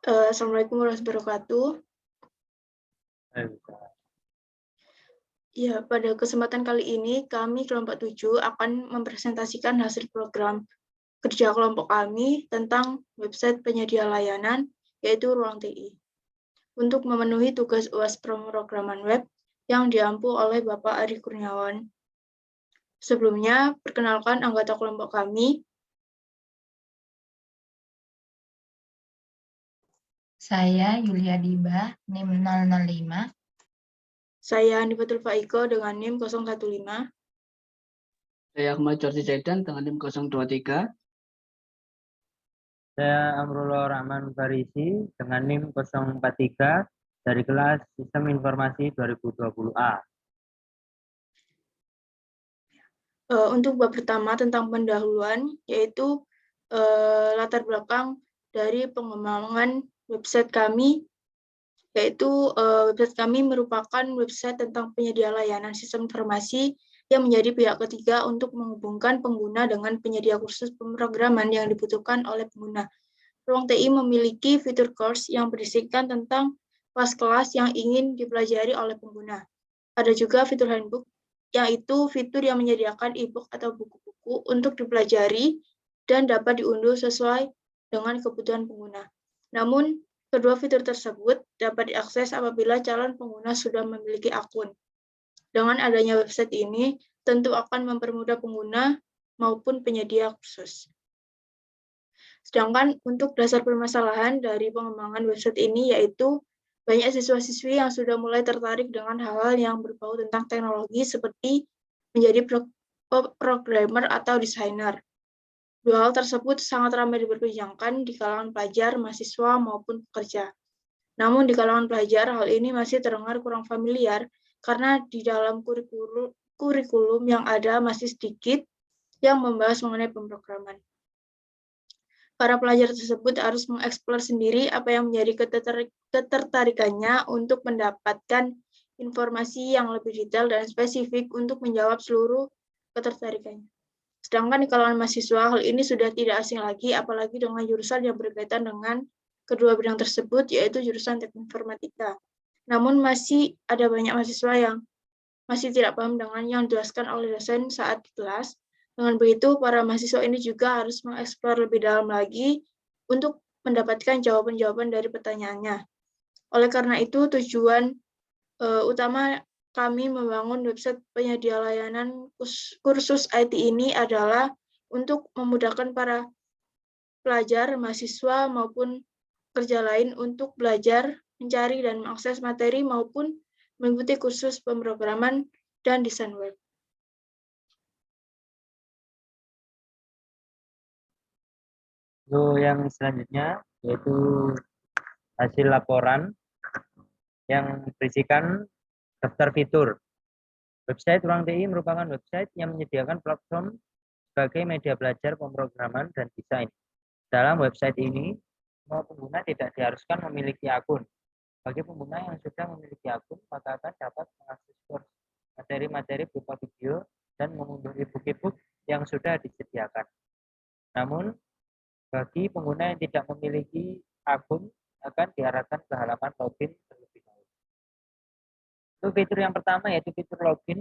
Assalamualaikum warahmatullahi wabarakatuh. Ya, pada kesempatan kali ini kami kelompok 7 akan mempresentasikan hasil program kerja kelompok kami tentang website penyedia layanan, yaitu Ruang TI, untuk memenuhi tugas UAS pemrograman web yang diampu oleh Bapak Ari Kurniawan. Sebelumnya, perkenalkan anggota kelompok kami. Saya Yulia Diba, NIM 005. Saya Nifatul Faiko dengan NIM 015. Saya Ahmad Jordi Zaidan dengan NIM 023. Saya Amrullah Rahman Farisi dengan NIM 043 dari kelas Sistem Informasi 2020A. Untuk bab pertama tentang pendahuluan, yaitu latar belakang dari pengembangan website kami, yaitu website kami merupakan website tentang penyedia layanan sistem informasi yang menjadi pihak ketiga untuk menghubungkan pengguna dengan penyedia kursus pemrograman yang dibutuhkan oleh pengguna. Ruang TI memiliki fitur course yang berisikan tentang kelas-kelas yang ingin dipelajari oleh pengguna. Ada juga fitur handbook, yaitu fitur yang menyediakan e-book atau buku-buku untuk dipelajari dan dapat diunduh sesuai dengan kebutuhan pengguna. Namun, kedua fitur tersebut dapat diakses apabila calon pengguna sudah memiliki akun. Dengan adanya website ini, tentu akan mempermudah pengguna maupun penyedia kursus. Sedangkan untuk dasar permasalahan dari pengembangan website ini yaitu banyak siswa-siswi yang sudah mulai tertarik dengan hal-hal yang berbau tentang teknologi seperti menjadi programmer atau desainer. Dua hal tersebut sangat ramai diperbincangkan di kalangan pelajar, mahasiswa, maupun pekerja. Namun di kalangan pelajar, hal ini masih terdengar kurang familiar karena di dalam kurikulum yang ada masih sedikit yang membahas mengenai pemrograman. Para pelajar tersebut harus mengeksplor sendiri apa yang menjadi ketertarikannya untuk mendapatkan informasi yang lebih detail dan spesifik untuk menjawab seluruh ketertarikannya. Sedangkan di kalangan mahasiswa, hal ini sudah tidak asing lagi, apalagi dengan jurusan yang berkaitan dengan kedua bidang tersebut, yaitu jurusan teknik informatika. Namun masih ada banyak mahasiswa yang masih tidak paham dengan yang dijelaskan oleh dosen saat di kelas. Dengan begitu, para mahasiswa ini juga harus mengeksplor lebih dalam lagi untuk mendapatkan jawaban-jawaban dari pertanyaannya. Oleh karena itu, tujuan utama kami membangun website penyedia layanan kursus IT ini adalah untuk memudahkan para pelajar, mahasiswa, maupun kerja lain untuk belajar, mencari, dan mengakses materi maupun mengikuti kursus pemrograman dan desain web. Yang selanjutnya yaitu hasil laporan yang berisikan daftar fitur. Website Ruang TI merupakan website yang menyediakan platform sebagai media belajar pemrograman dan desain. Dalam website ini, semua pengguna tidak diharuskan memiliki akun. Bagi pengguna yang sudah memiliki akun, maka akan dapat mengakses course, materi-materi berupa video, dan mengunduh e-book yang sudah disediakan. Namun, bagi pengguna yang tidak memiliki akun, akan diarahkan ke halaman login terlebih dahulu. Itu fitur yang pertama, yaitu fitur login,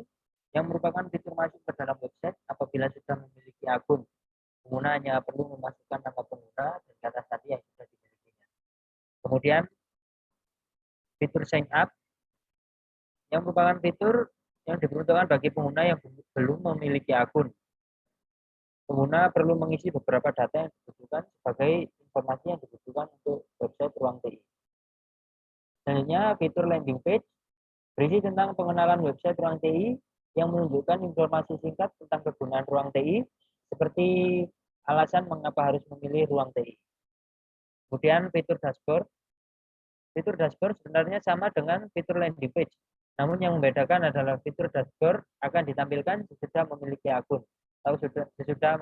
yang merupakan fitur masuk ke dalam website apabila sudah memiliki akun. Pengguna hanya perlu memasukkan nama pengguna dan data tadi yang sudah dimilikinya. Kemudian, fitur sign up, yang merupakan fitur yang diperuntukkan bagi pengguna yang belum memiliki akun. Pengguna perlu mengisi beberapa data yang dibutuhkan sebagai informasi yang dibutuhkan untuk website Ruang TI. Selanjutnya, fitur landing page berisi tentang pengenalan website Ruang TI yang menunjukkan informasi singkat tentang kegunaan Ruang TI seperti alasan mengapa harus memilih Ruang TI. Kemudian fitur dashboard. Fitur dashboard sebenarnya sama dengan fitur landing page. Namun yang membedakan adalah fitur dashboard akan ditampilkan sesudah memiliki akun atau sesudah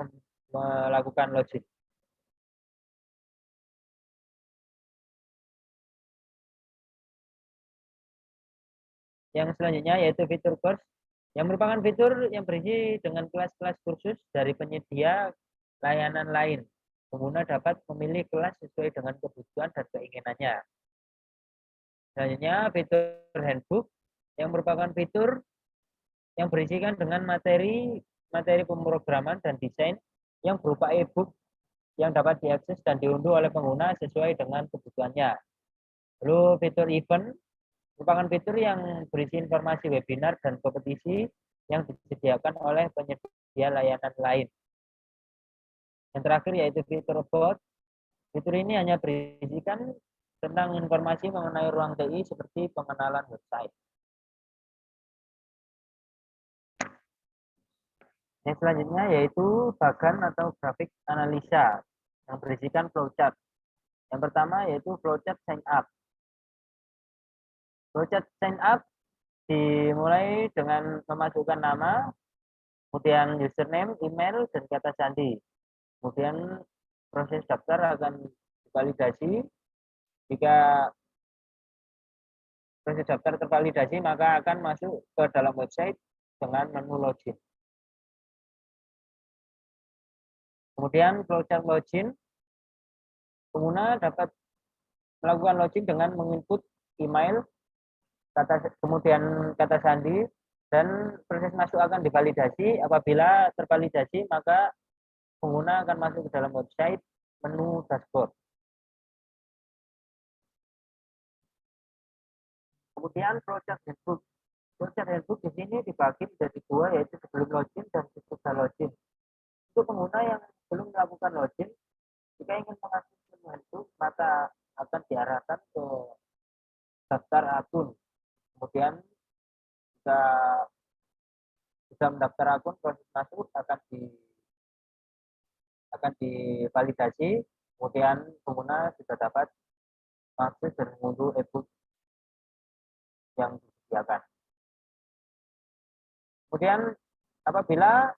melakukan login. Yang selanjutnya yaitu fitur course, yang merupakan fitur yang berisi dengan kelas-kelas kursus dari penyedia layanan lain. Pengguna dapat memilih kelas sesuai dengan kebutuhan dan keinginannya. Selanjutnya, fitur handbook yang merupakan fitur yang berisikan dengan materi pemrograman dan desain yang berupa e-book yang dapat diakses dan diunduh oleh pengguna sesuai dengan kebutuhannya. Lalu fitur event merupakan fitur yang berisi informasi webinar dan kompetisi yang disediakan oleh penyedia layanan lain. Yang terakhir yaitu fitur about. Fitur ini hanya berisikan tentang informasi mengenai ruang TI seperti pengenalan website. Yang selanjutnya yaitu bagan atau grafik analisa yang berisikan flowchart. Yang pertama yaitu flowchart sign up. Flowchart sign up dimulai dengan memasukkan nama, kemudian username, email, dan kata sandi. Kemudian proses daftar akan divalidasi. Jika proses daftar tervalidasi, maka akan masuk ke dalam website dengan menu login. Kemudian flowchart login, pengguna dapat melakukan login dengan menginput email, kemudian kata sandi, dan proses masuk akan divalidasi. Apabila tervalidasi, maka pengguna akan masuk ke dalam website menu dashboard. Kemudian flowchart handbook. Flowchart handbook di sini dibagi menjadi dua, yaitu sebelum login dan sesudah login. Untuk pengguna yang belum melakukan login, jika ingin mengakses menu handbook, maka akan diarahkan ke daftar akun. Kemudian jika sudah mendaftar akun, proses masuk akan divalidasi. Kemudian pengguna sudah dapat mengakses dan mengunduh e-book yang disediakan. Kemudian apabila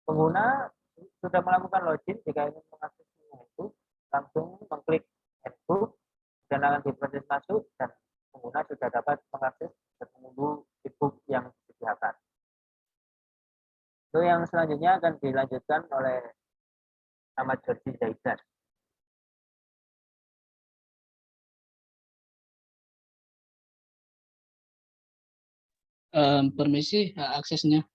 pengguna sudah melakukan login, jika ingin mengakses e-book, langsung mengklik e-book dan akan diproses masuk, dan pengguna sudah dapat mengakses dan mengunduh e-book yang disediakan. Itu yang selanjutnya akan dilanjutkan oleh Ahmad Georgi Zaidan. Permisi, aksesnya.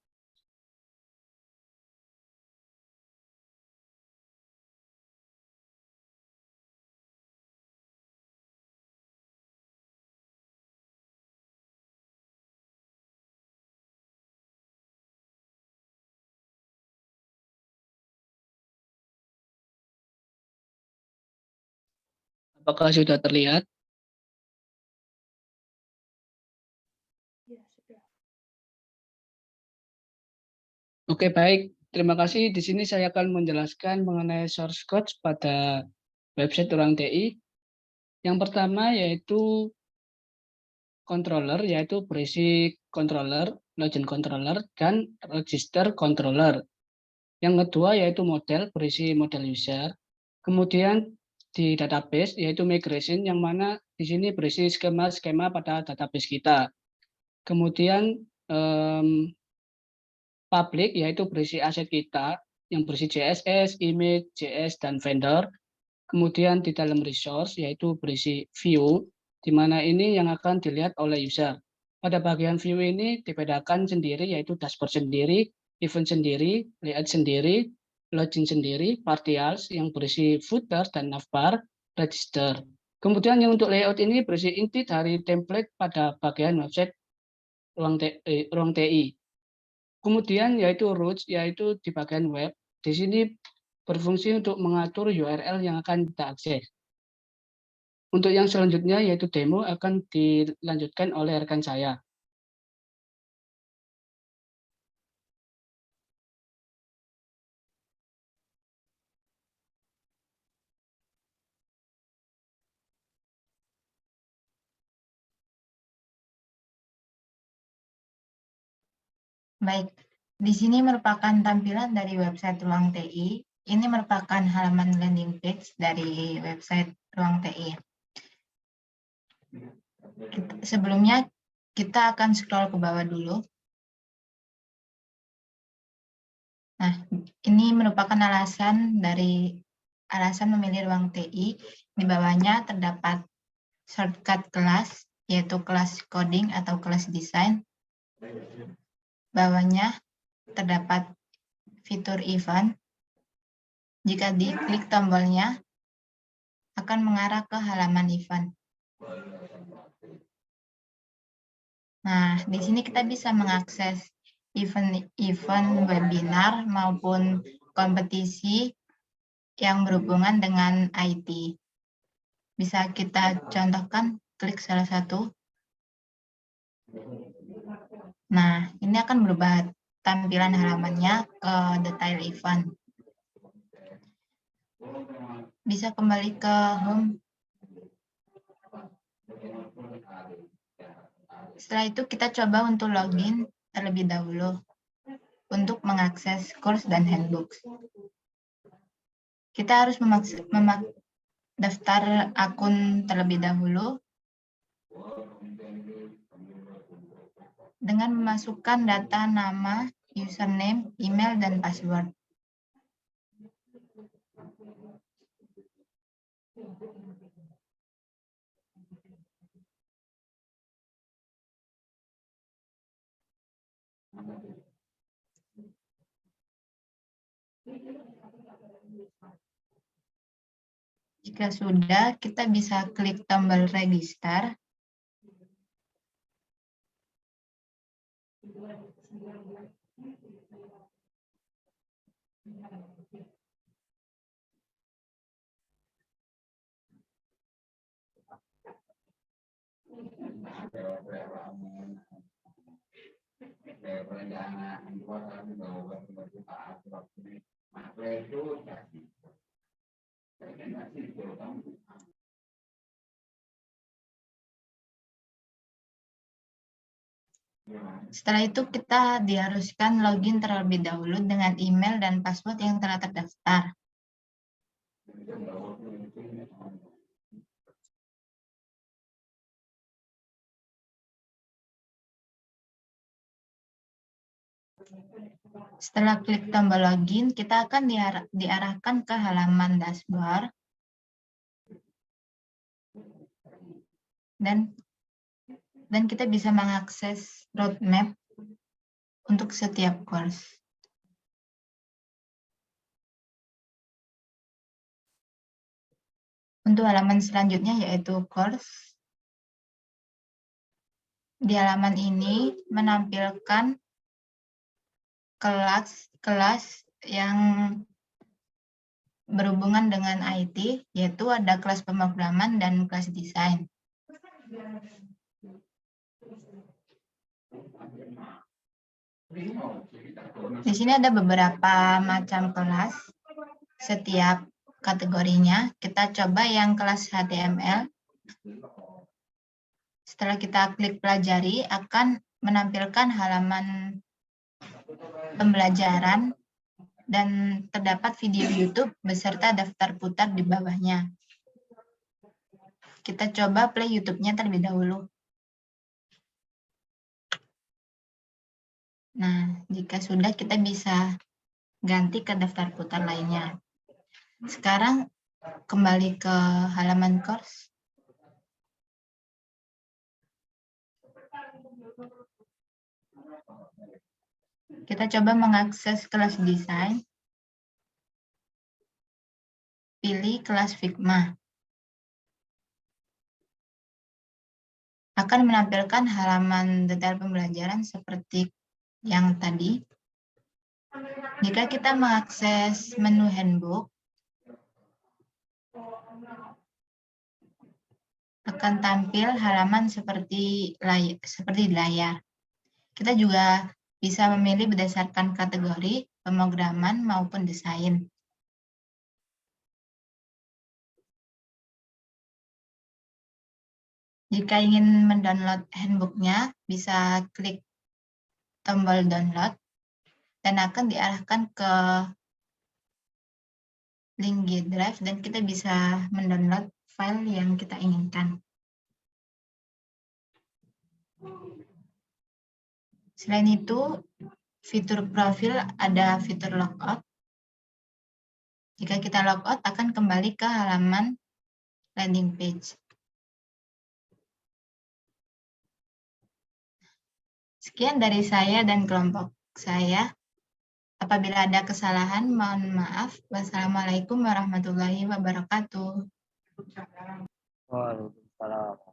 Apakah sudah terlihat? Ya, sudah. Oke, baik. Terima kasih. Di sini saya akan menjelaskan mengenai source code pada website Ruang TI. Yang pertama yaitu controller, yaitu berisi controller, login controller, dan register controller. Yang kedua yaitu model, berisi model user. Kemudian di database yaitu migration, yang mana di sini berisi skema-skema pada database kita. Kemudian public yaitu berisi aset kita yang berisi CSS, image, JS, dan vendor. Kemudian di dalam resource yaitu berisi view, di mana ini yang akan dilihat oleh user. Pada bagian view ini dibedakan sendiri, yaitu dashboard sendiri, event sendiri, layout sendiri, login sendiri, partials yang berisi footer dan navbar, register. Kemudian yang untuk layout ini berisi inti dari template pada bagian website Ruang TI. Kemudian yaitu routes, yaitu di bagian web. Di sini berfungsi untuk mengatur URL yang akan kita akses. Untuk yang selanjutnya yaitu demo akan dilanjutkan oleh rekan saya. Baik, di sini merupakan tampilan dari website Ruang TI. Ini merupakan halaman landing page dari website Ruang TI. Sebelumnya, kita akan scroll ke bawah dulu. Nah, ini merupakan alasan dari alasan memilih ruang TI. Di bawahnya terdapat shortcut kelas, yaitu kelas coding atau kelas desain. Bawahnya terdapat fitur event. Jika diklik tombolnya, akan mengarah ke halaman event. Nah, di sini kita bisa mengakses event webinar maupun kompetisi yang berhubungan dengan IT. Bisa kita contohkan, klik salah satu. Nah, ini akan berubah tampilan halamannya ke detail event. Bisa kembali ke home. Setelah itu kita coba untuk login terlebih dahulu untuk mengakses course dan handbook. Kita harus daftar akun terlebih dahulu dengan memasukkan data nama, username, email, dan password. Jika sudah, kita bisa klik tombol register. Setelah itu kita diharuskan login terlebih dahulu dengan email dan password yang telah terdaftar. Setelah klik tombol login, kita akan diarahkan ke halaman dashboard. Dan kita bisa mengakses roadmap untuk setiap course. Untuk halaman selanjutnya yaitu course. Di halaman ini menampilkan kelas yang berhubungan dengan IT, yaitu ada kelas pemrograman dan kelas desain. Di sini ada beberapa macam kelas, setiap kategorinya. Kita coba yang kelas HTML. Setelah kita klik pelajari, akan menampilkan halaman pembelajaran dan terdapat video YouTube beserta daftar putar di bawahnya. Kita coba play YouTube-nya terlebih dahulu. Nah, jika sudah, kita bisa ganti ke daftar putar lainnya. Sekarang kembali ke halaman course. Kita coba mengakses kelas desain. Pilih kelas Figma. Akan menampilkan halaman detail pembelajaran seperti yang tadi. Jika kita mengakses menu handbook, akan tampil halaman seperti di layar. Kita juga bisa memilih berdasarkan kategori, pemrograman maupun desain. Jika ingin mendownload handbooknya, bisa klik tombol download dan akan diarahkan ke link G Drive dan kita bisa mendownload file yang kita inginkan. Selain itu, fitur profil ada fitur logout. Jika kita logout akan kembali ke halaman landing page. Sekian dari saya dan kelompok saya. Apabila ada kesalahan, mohon maaf. Wassalamualaikum warahmatullahi wabarakatuh. Waalaikumsalam.